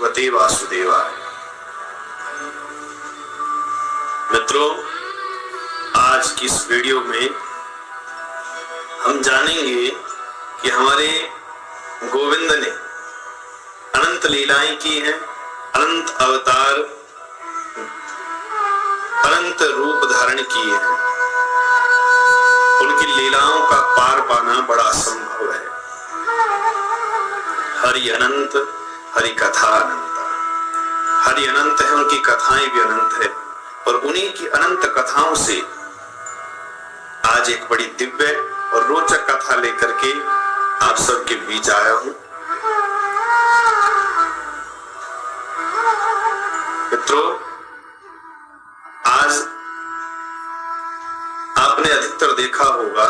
भगवते वासुदेवाय। मित्रों, आज की इस वीडियो में हम जानेंगे कि हमारे गोविंद ने अनंत लीलाएं की हैं, अनंत अवतार, अनंत रूप धारण किए हैं। उनकी लीलाओं का पार पाना बड़ा असंभव है। हरि अनंत, हरि कथा अनंत। हरि अनंत है, उनकी कथाएं भी अनंत है। और उन्हीं की अनंत कथाओं से आज एक बड़ी दिव्य और रोचक कथा लेकर के आप सबके बीच आया हूं। मित्रों, आज आपने अधिकतर देखा होगा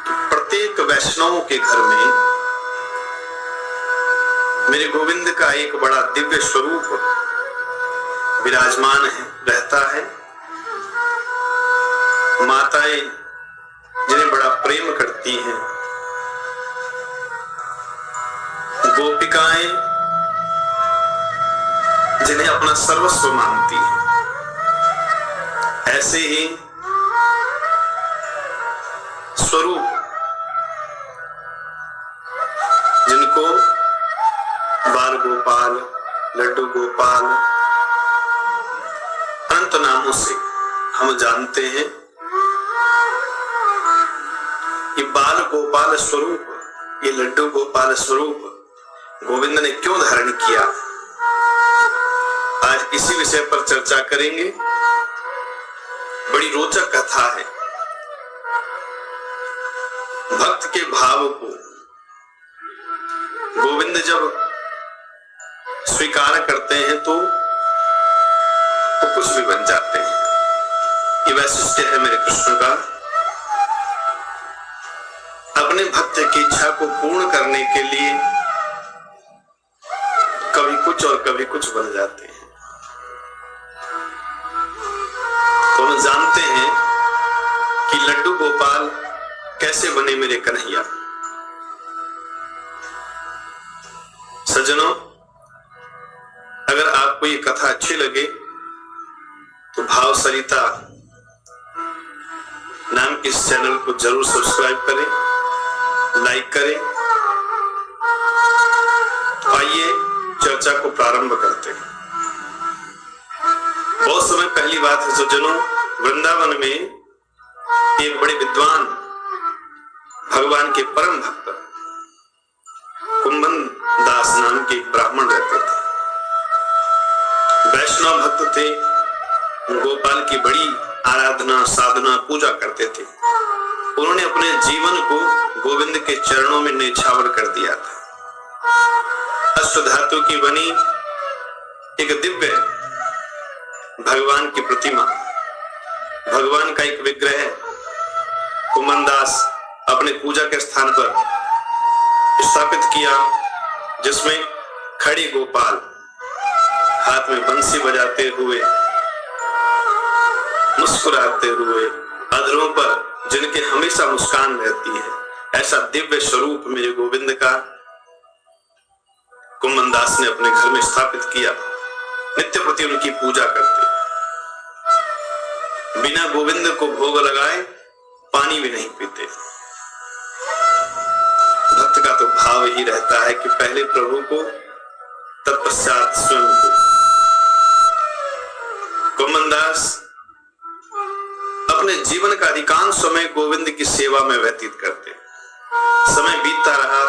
कि प्रत्येक वैष्णव के घर में मेरे गोविंद का एक बड़ा दिव्य स्वरूप विराजमान है, रहता है। माताएं जिन्हें बड़ा प्रेम करती हैं, गोपिकाएं जिन्हें अपना सर्वस्व मानती हैं, ऐसे ही स्वरूप जिनको बाल गोपाल, लड्डू गोपाल, अनंत नामों से हम जानते हैं। ये बाल गोपाल स्वरूप, ये लड्डू गोपाल स्वरूप गोविंद ने क्यों धारण किया, आज इसी विषय पर चर्चा करेंगे। बड़ी रोचक कथा है। भक्त के भाव को गोविंद जब स्वीकार करते हैं तो कुछ भी बन जाते हैं। ये वैशिष्ट्य है मेरे कृष्ण का। अपने भक्त की इच्छा को पूर्ण करने के लिए कभी कुछ और कभी कुछ बन जाते हैं। तो हम जानते हैं कि लड्डू गोपाल कैसे बने मेरे कन्हैया। सज्जनों, अगर आपको ये कथा अच्छी लगे तो भाव सरिता नाम के इस चैनल को जरूर सब्सक्राइब करें, लाइक करें। तो आइए चर्चा को प्रारंभ करते हैं। बहुत समय पहली बात है सज्जनों, वृंदावन में एक बड़े विद्वान भगवान के परम भक्त कुंभन दास नाम के एक ब्राह्मण रहते थे। वैष्णव भक्त थे, गोपाल की बड़ी आराधना, साधना, पूजा करते थे। उन्होंने अपने जीवन को गोविंद के चरणों में न्यौछावर कर दिया था। अष्ट धातु की बनी एक दिव्य भगवान की प्रतिमा, भगवान का एक विग्रह कुंभन दास अपने पूजा के स्थान पर स्थापित किया, जिसमें खड़े गोपाल हाथ में बंसी बजाते हुए, मुस्कुराते हुए, अधरों पर जिनके हमेशा मुस्कान रहती है, ऐसा दिव्य स्वरूप मेरे गोविंद का कुंभन दास ने अपने घर में स्थापित किया। नित्य प्रति उनकी पूजा करते, बिना गोविंद को भोग लगाए पानी भी नहीं पीते। भक्त का तो भाव ही रहता है कि पहले प्रभु को, तत्पश्चात स्वयं को। कुंभन दास अपने जीवन का अधिकांश समय गोविंद की सेवा में व्यतीत करते। समय बीतता रहा,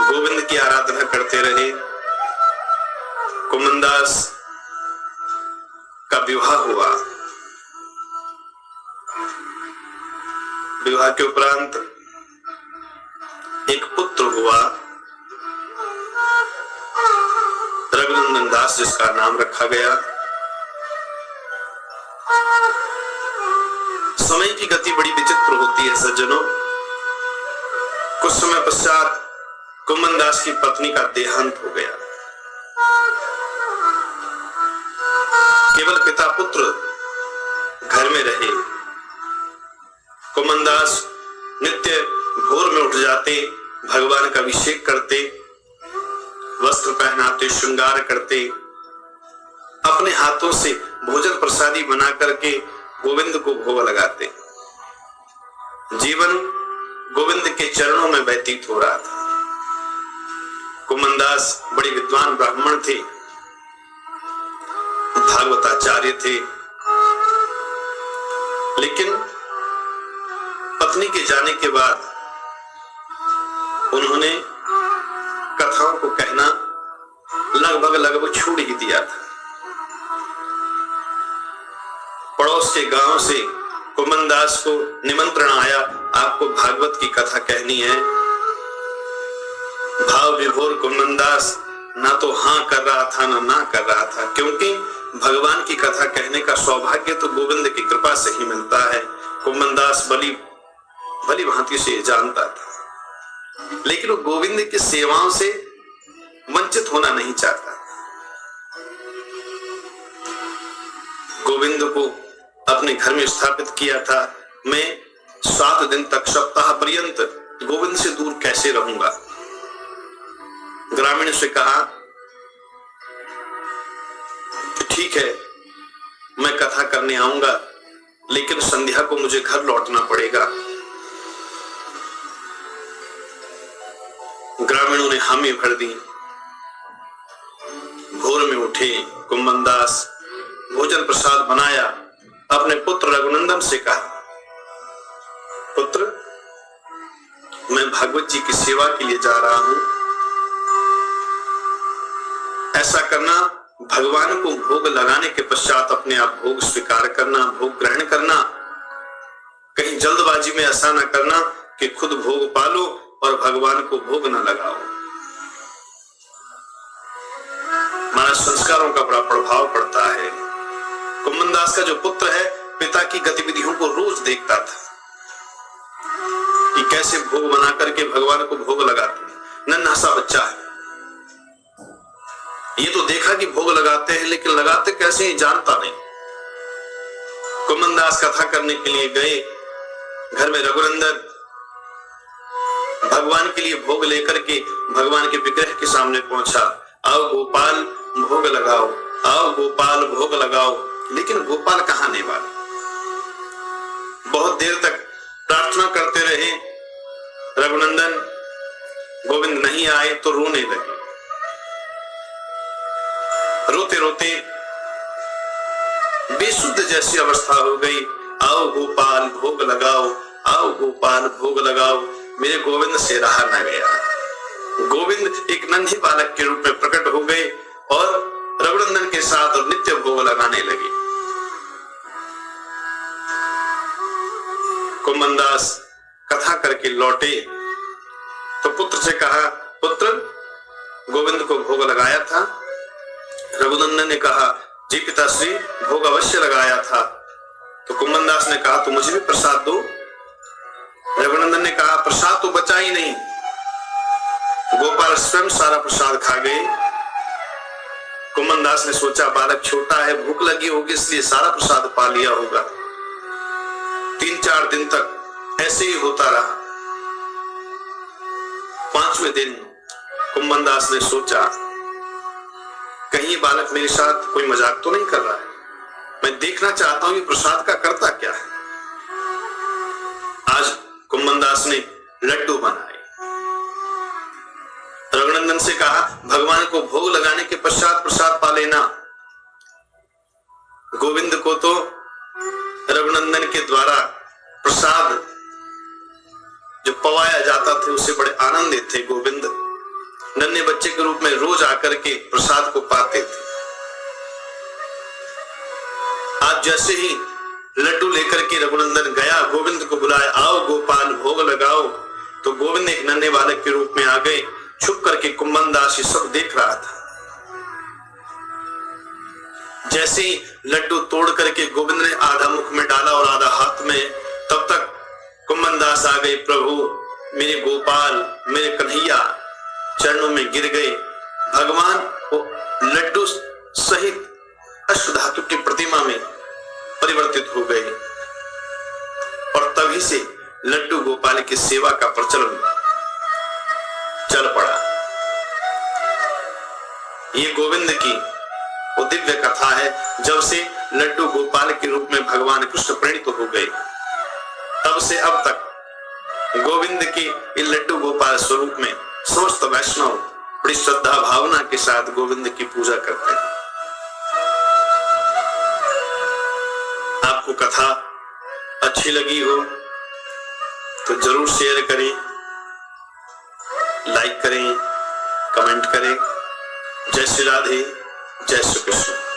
गोविंद की आराधना करते रहे। कुंभन दास का विवाह हुआ। विवाह के उपरांत एक पुत्र हुआ, रघुनंदन दास, जिसका नाम रखा गया। समय की गति बड़ी विचित्र होती है सज्जनों। कुछ समय पश्चात कुंभन दास की पत्नी का देहांत हो गया। केवल पिता पुत्र घर में रहे। कुंभन दास नित्य भोर में उठ जाते, भगवान का अभिषेक करते, वस्त्र पहनाते, श्रृंगार करते, अपने हाथों से भोजन प्रसादी बना करके गोविंद को भोग लगाते। जीवन गोविंद के चरणों में व्यतीत हो रहा था। कुमनदास बड़े विद्वान ब्राह्मण थे, भागवताचार्य थे, लेकिन पत्नी के जाने के बाद उन्होंने कथाओं को कहना लगभग छोड़ ही दिया था। पड़ोस के गांव से कुमनदास को निमंत्रण आया, आपको भागवत की कथा कहनी है। भाव विभोर कुमनदास ना तो हाँ कर रहा था ना कर रहा था, क्योंकि भगवान की कथा कहने का सौभाग्य तो गोविंद की कृपा से ही मिलता है। कुमनदास भली भांति से जानता था, लेकिन वो गोविंद की सेवाओं से वंचित होना नहीं चाहता। गोविंद को अपने घर में स्थापित किया था। मैं 7 दिन तक, सप्ताह पर्यंत गोविंद से दूर कैसे रहूंगा। ग्रामीण से कहा कि ठीक है, मैं कथा करने आऊंगा, लेकिन संध्या को मुझे घर लौटना पड़ेगा। ग्रामीणों ने हामी भर दी। भोर में उठे कुमनदास, भोजन प्रसाद बनाया, अपने पुत्र रघुनंदन से कहा, पुत्र, मैं भागवत जी की सेवा के लिए जा रहा हूं। ऐसा करना, भगवान को भोग लगाने के पश्चात अपने आप भोग स्वीकार करना, भोग ग्रहण करना। कहीं जल्दबाजी में ऐसा न करना कि खुद भोग पालो और भगवान को भोग न लगाओ। हमारा संस्कारों का बड़ा प्रभाव पड़ता है। कुमनदास का जो पुत्र है, पिता की गतिविधियों को रोज देखता था कि कैसे भोग बना करके भगवान को भोग लगाते हैं। नन्हा सा बच्चा है, ये तो देखा कि भोग लगाते हैं, लेकिन लगाते कैसे ही जानता नहीं। कुमनदास कथा करने के लिए गए, घर में रघुनंदन भगवान के लिए भोग लेकर के भगवान के विग्रह के सामने पहुंचा। आओ गोपाल भोग लगाओ, आओ गोपाल भोग लगाओ। लेकिन गोपाल कहाँ आने वाले। बहुत देर तक प्रार्थना करते रहे रघुनंदन, गोविंद नहीं आए तो रोने लगे। रोते रोते बेसुध जैसी अवस्था हो गई। आओ गोपाल भोग लगाओ, आओ गोपाल भोग लगाओ। मेरे गोविंद से रहा न गया। गोविंद एक नन्हे बालक के रूप में प्रकट हो गए और रघुनंदन के साथ नित्य भोग लगाने लगे। कुमनदास कथा करके लौटे तो पुत्र से कहा, पुत्र, गोविंद को भोग लगाया था। रघुनंदन ने कहा, जी पिताश्री, भोग अवश्य लगाया था। तो कुमनदास ने कहा, तो मुझे भी प्रसाद दो। रघुनंदन ने कहा, प्रसाद तो बचा ही नहीं। गोपाल स्वयं सारा प्रसाद खा गए। कुमनदास ने सोचा, बालक छोटा है, भूख लगी होगी, इसलिए सारा प्रसाद पा लिया होगा। 3-4 दिन तक ऐसे ही होता रहा। 5वें दिन कुमनदास ने सोचा, कहीं बालक मेरे साथ कोई मजाक तो नहीं कर रहा है। मैं देखना चाहता हूं कि प्रसाद का करता क्या है। आज कुमनदास ने लड्डू बनाए। रघुनंदन से कहा, भगवान को भोग लगाने के पश्चात प्रसाद पा लेना। गोविंद को तो रघुनंदन के द्वारा प्रसाद जो पवाया जाता था उससे बड़े आनंदित थे। गोविंद नन्हे बच्चे के रूप में रोज आकर के प्रसाद को पाते थे। आज जैसे ही लड्डू लेकर के रघुनंदन गया, गोविंद को बुलाया, आओ गोपाल भोग लगाओ, तो गोविंद एक नन्हे बालक के रूप में आ गए। छुप करके कुमनदास ये सब देख रहा था। जैसे ही लड्डू तोड़ करके गोविंद ने आधा मुख में डाला और आधा हाथ में, तब तक कुमनदास आ गए। प्रभु, मेरे गोपाल, मेरे कन्हैया चरणों में गिर गए। भगवान वो लड्डू सहित अष्टधातु की प्रतिमा में परिवर्तित हो गए और तभी से लड्डू गोपाल की सेवा का प्रचलन चल पड़ा। ये गोविंद की वो दिव्य कथा है। जब से लड्डू गोपाल के रूप में भगवान कृष्ण प्रणीत हो गए, तब से अब तक गोविंद के ये लड्डू गोपाल स्वरूप में समस्त वैष्णव बड़ी श्रद्धा भावना के साथ गोविंद की पूजा करते हैं। आपको कथा अच्छी लगी हो तो जरूर शेयर करें, लाइक करें, कमेंट करें। जय श्री राधे, जय श्री कृष्ण।